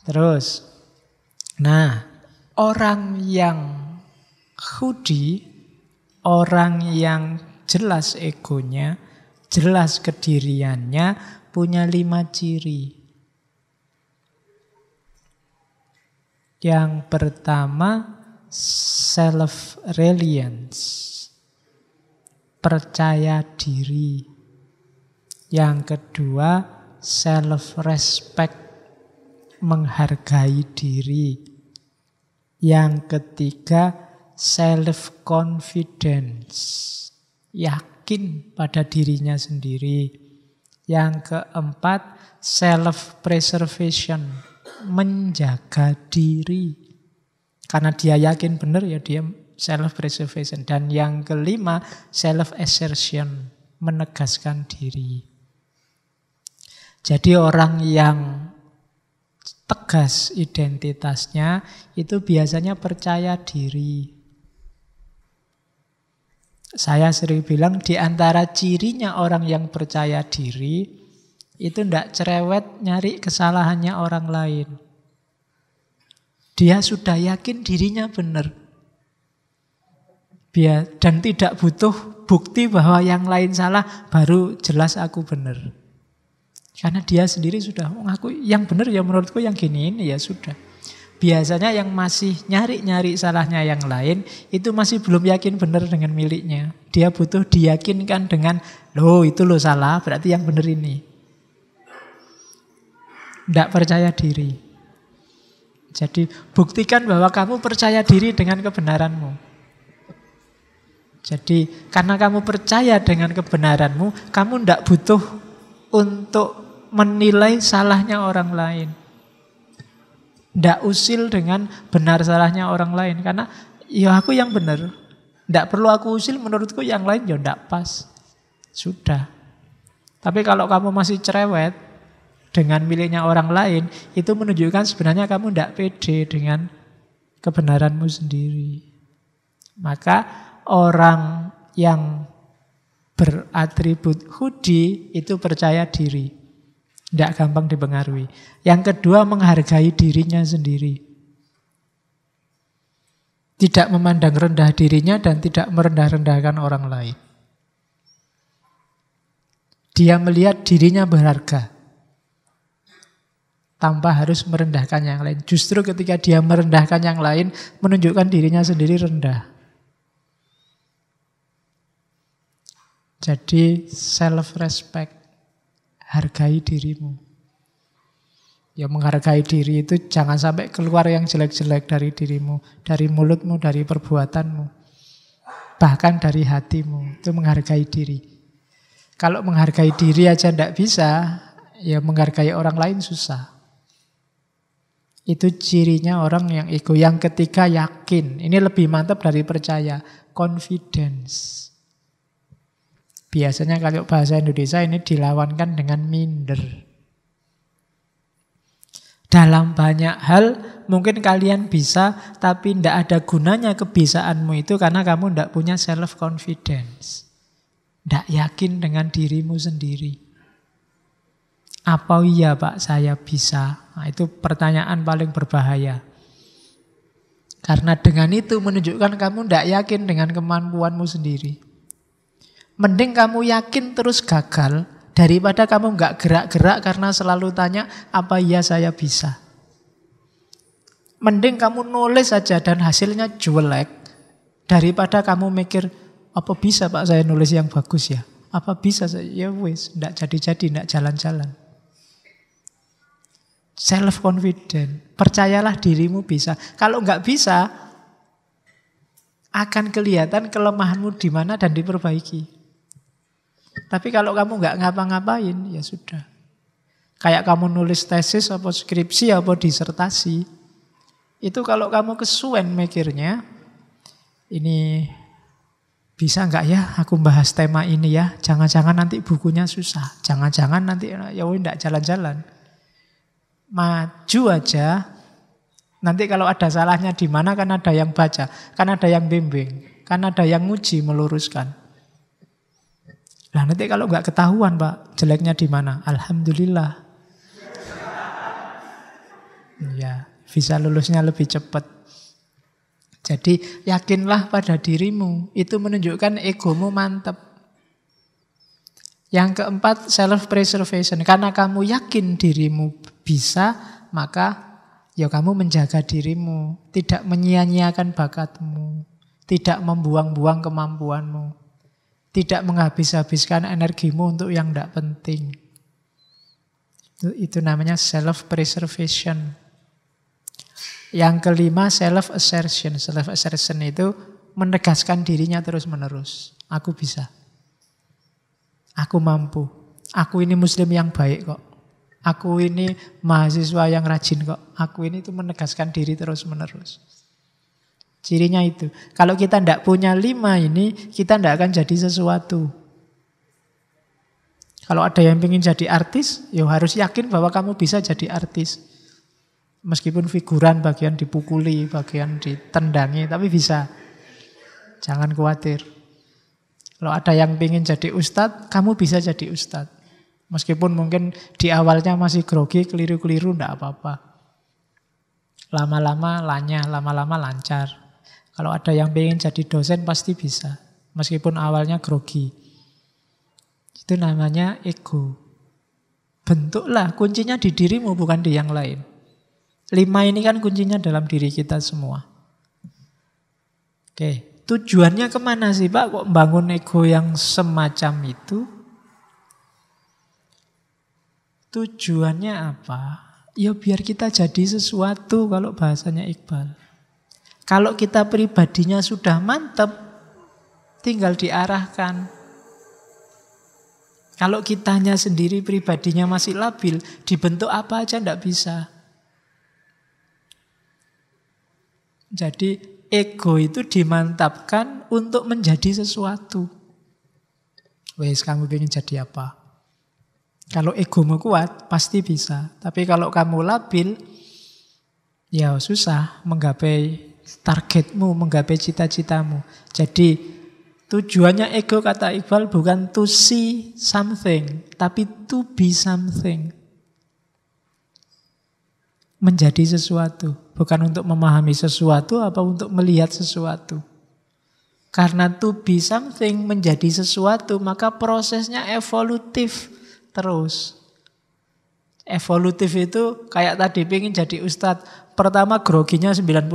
Terus, nah, orang yang hudi, orang yang jelas egonya, jelas kediriannya, punya 5 ciri. Yang pertama, self-reliance, percaya diri. Yang kedua, self-respect, menghargai diri. Yang ketiga, self-confidence, yakin pada dirinya sendiri. Yang keempat, self-preservation, menjaga diri. Karena dia yakin benar ya dia self-preservation. Dan yang kelima, self-assertion, menegaskan diri. Jadi orang yang tegas identitasnya itu biasanya percaya diri. Saya sering bilang di antara cirinya orang yang percaya diri itu tidak cerewet nyari kesalahannya orang lain. Dia sudah yakin dirinya benar. Dan tidak butuh bukti bahwa yang lain salah baru jelas aku benar. Karena dia sendiri sudah aku yang benar ya menurutku yang gini ini ya sudah. Biasanya yang masih nyari-nyari salahnya yang lain itu masih belum yakin benar dengan miliknya. Dia butuh diyakinkan dengan loh itu loh salah berarti yang benar ini. Tidak percaya diri. Jadi buktikan bahwa kamu percaya diri dengan kebenaranmu. Jadi karena kamu percaya dengan kebenaranmu, kamu tidak butuh untuk menilai salahnya orang lain. Tidak usil dengan benar salahnya orang lain. Karena ya aku yang benar. Tidak perlu aku usil, menurutku yang lain ya tidak pas. Sudah. Tapi kalau kamu masih cerewet dengan miliknya orang lain, itu menunjukkan sebenarnya kamu tidak pede dengan kebenaranmu sendiri. Maka orang yang beratribut hudi itu percaya diri. Tidak gampang dipengaruhi. Yang kedua, menghargai dirinya sendiri. Tidak memandang rendah dirinya dan tidak merendah-rendahkan orang lain. Dia melihat dirinya berharga tanpa harus merendahkan yang lain. Justru ketika dia merendahkan yang lain, menunjukkan dirinya sendiri rendah. Jadi self-respect. Hargai dirimu. Ya menghargai diri itu jangan sampai keluar yang jelek-jelek dari dirimu. Dari mulutmu, dari perbuatanmu. Bahkan dari hatimu. Itu menghargai diri. Kalau menghargai diri aja tidak bisa, ya menghargai orang lain susah. Itu cirinya orang yang ego. Yang ketiga yakin. Ini lebih mantap dari percaya. Confidence. Biasanya kalau bahasa Indonesia ini dilawankan dengan minder. Dalam banyak hal mungkin kalian bisa, tapi tidak ada gunanya kebisaanmu itu karena kamu tidak punya self-confidence. Tidak yakin dengan dirimu sendiri. Apa iya Pak saya bisa? Nah, itu pertanyaan paling berbahaya. Karena dengan itu menunjukkan kamu tidak yakin dengan kemampuanmu sendiri. Mending kamu yakin terus gagal daripada kamu nggak gerak-gerak karena selalu tanya apa iya saya bisa. Mending kamu nulis saja dan hasilnya jelek daripada kamu mikir apa bisa Pak saya nulis yang bagus ya? Apa bisa saya? Ya wis, nggak jadi-jadi, nggak jalan-jalan. Self confident, percayalah dirimu bisa. Kalau nggak bisa, akan kelihatan kelemahanmu di mana dan diperbaiki. Tapi kalau kamu nggak ngapa-ngapain, ya sudah. Kayak kamu nulis tesis, apa skripsi, apa disertasi. Itu kalau kamu kesuwen mikirnya, ini bisa nggak ya aku bahas tema ini ya? Jangan-jangan nanti bukunya susah. Jangan-jangan nanti ya nggak jalan-jalan. Maju aja. Nanti kalau ada salahnya di mana kan ada yang baca, kan ada yang bimbing, kan ada yang nguji meluruskan. Nah nanti kalau nggak ketahuan Pak, jeleknya di mana? Alhamdulillah. Ya, bisa lulusnya lebih cepat. Jadi yakinlah pada dirimu. Itu menunjukkan egomu mantap. Yang keempat, self-preservation. Karena kamu yakin dirimu bisa, maka ya kamu menjaga dirimu. Tidak menyia-nyiakan bakatmu. Tidak membuang-buang kemampuanmu. Tidak menghabis-habiskan energimu untuk yang tidak penting. Itu namanya self-preservation. Yang kelima, self-assertion. Self-assertion itu menegaskan dirinya terus-menerus. Aku bisa. Aku mampu. Aku ini muslim yang baik kok. Aku ini mahasiswa yang rajin kok. Aku ini itu menegaskan diri terus-menerus. Cirinya itu. Kalau kita tidak punya 5 ini, kita tidak akan jadi sesuatu. Kalau ada yang ingin jadi artis, ya harus yakin bahwa kamu bisa jadi artis. Meskipun figuran, bagian dipukuli, bagian ditendangi, tapi bisa. Jangan khawatir. Kalau ada yang ingin jadi ustadz, kamu bisa jadi ustadz. Meskipun mungkin di awalnya masih grogi, keliru-keliru, tidak apa-apa. Lama-lama lanyah, lama-lama lancar. Kalau ada yang ingin jadi dosen, pasti bisa. Meskipun awalnya grogi. Itu namanya ego. Bentuklah, kuncinya di dirimu, bukan di yang lain. 5 ini kan kuncinya dalam diri kita semua. Oke. Tujuannya kemana sih Pak? Kok bangun ego yang semacam itu? Tujuannya apa? Ya biar kita jadi sesuatu kalau bahasanya Iqbal. Kalau kita pribadinya sudah mantap, tinggal diarahkan. Kalau kitanya sendiri pribadinya masih labil, dibentuk apa aja enggak bisa. Jadi ego itu dimantapkan untuk menjadi sesuatu. Wes, kamu ingin jadi apa? Kalau egomu kuat, pasti bisa. Tapi kalau kamu labil, ya susah menggapai targetmu, menggapai cita-citamu. Jadi tujuannya ego, kata Iqbal, bukan to see something, tapi to be something. Menjadi sesuatu. Bukan untuk memahami sesuatu, apa untuk melihat sesuatu. Karena to be something, menjadi sesuatu, maka prosesnya evolutif terus. Evolutif itu kayak tadi pengen jadi ustadz. Pertama groginya 90%.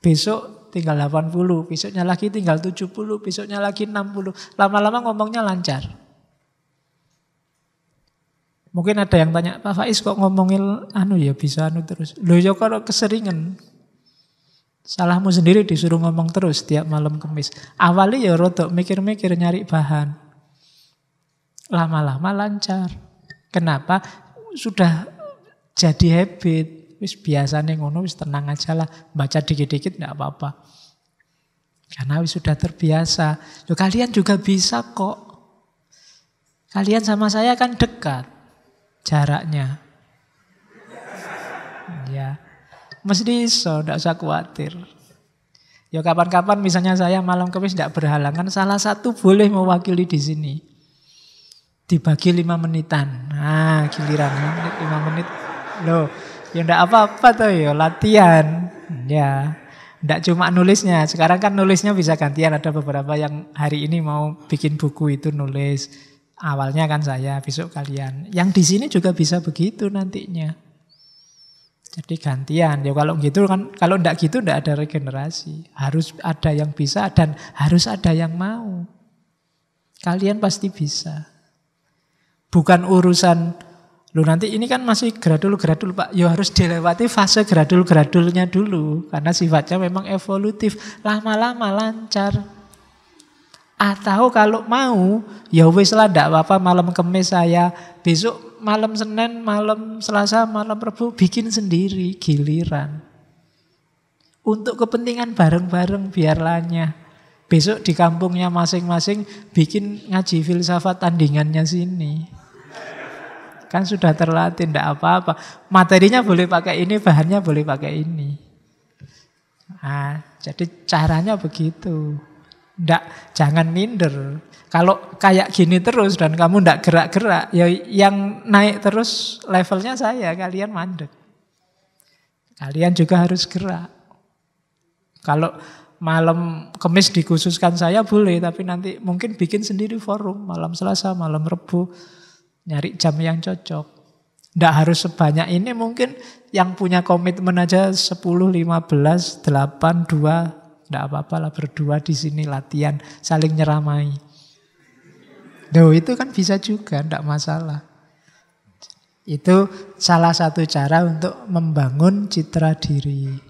Besok tinggal 80, besoknya lagi tinggal 70, besoknya lagi 60. Lama-lama ngomongnya lancar. Mungkin ada yang tanya, Pak Faiz kok ngomongin ya bisa terus. Loh ya kalau keseringan. Salahmu sendiri disuruh ngomong terus tiap malam Kamis. Awalnya ya rodok mikir-mikir nyari bahan. Lama-lama lancar. Kenapa? Sudah jadi habit. Wis biasanya ngono, wis tenang aja lah. Baca dikit-dikit enggak apa-apa. Karena wis sudah terbiasa. Loh, kalian juga bisa kok. Kalian sama saya kan dekat. Jaraknya. Ya. Mesti iso, enggak usah khawatir. Ya kapan-kapan misalnya saya malam Kamis enggak berhalangan, salah satu boleh mewakili di sini. Dibagi 5 menitan. Nah, giliran 5 menit. Loh, ya enggak apa-apa tuh ya, latihan. Ya. Enggak cuma nulisnya. Sekarang kan nulisnya bisa gantian, ada beberapa yang hari ini mau bikin buku itu nulis. Awalnya kan saya, besok kalian. Yang di sini juga bisa begitu nantinya. Jadi gantian. Ya kalau gitu kan, kalau enggak gitu enggak ada regenerasi. Harus ada yang bisa dan harus ada yang mau. Kalian pasti bisa. Bukan urusan, lu nanti ini kan masih gradul-gradul Pak. Ya harus dilewati fase gradul-gradulnya dulu. Karena sifatnya memang evolutif. Lama-lama lancar. Atau kalau mau, ya wis lah enggak apa-apa malam Kamis saya, besok malam Senin, malam Selasa, malam Rabu bikin sendiri giliran. Untuk kepentingan bareng-bareng biar lanyah. Besok di kampungnya masing-masing bikin ngaji filsafat tandingannya sini. Kan sudah terlatih, enggak apa-apa. Materinya boleh pakai ini, bahannya boleh pakai ini. Nah, jadi caranya begitu. Nggak, jangan minder. Kalau kayak gini terus dan kamu nggak gerak-gerak, ya yang naik terus levelnya saya, kalian mandek. Kalian juga harus gerak. Kalau malam Kamis dikhususkan saya boleh, tapi nanti mungkin bikin sendiri forum malam Selasa, malam Rebu, nyari jam yang cocok. Nggak harus sebanyak ini, mungkin yang punya komitmen aja 10, 15, 8, 2, nggak apa-apa lah berdua di sini latihan, saling nyeramai. Duh, itu kan bisa juga, nggak masalah. Itu salah satu cara untuk membangun citra diri.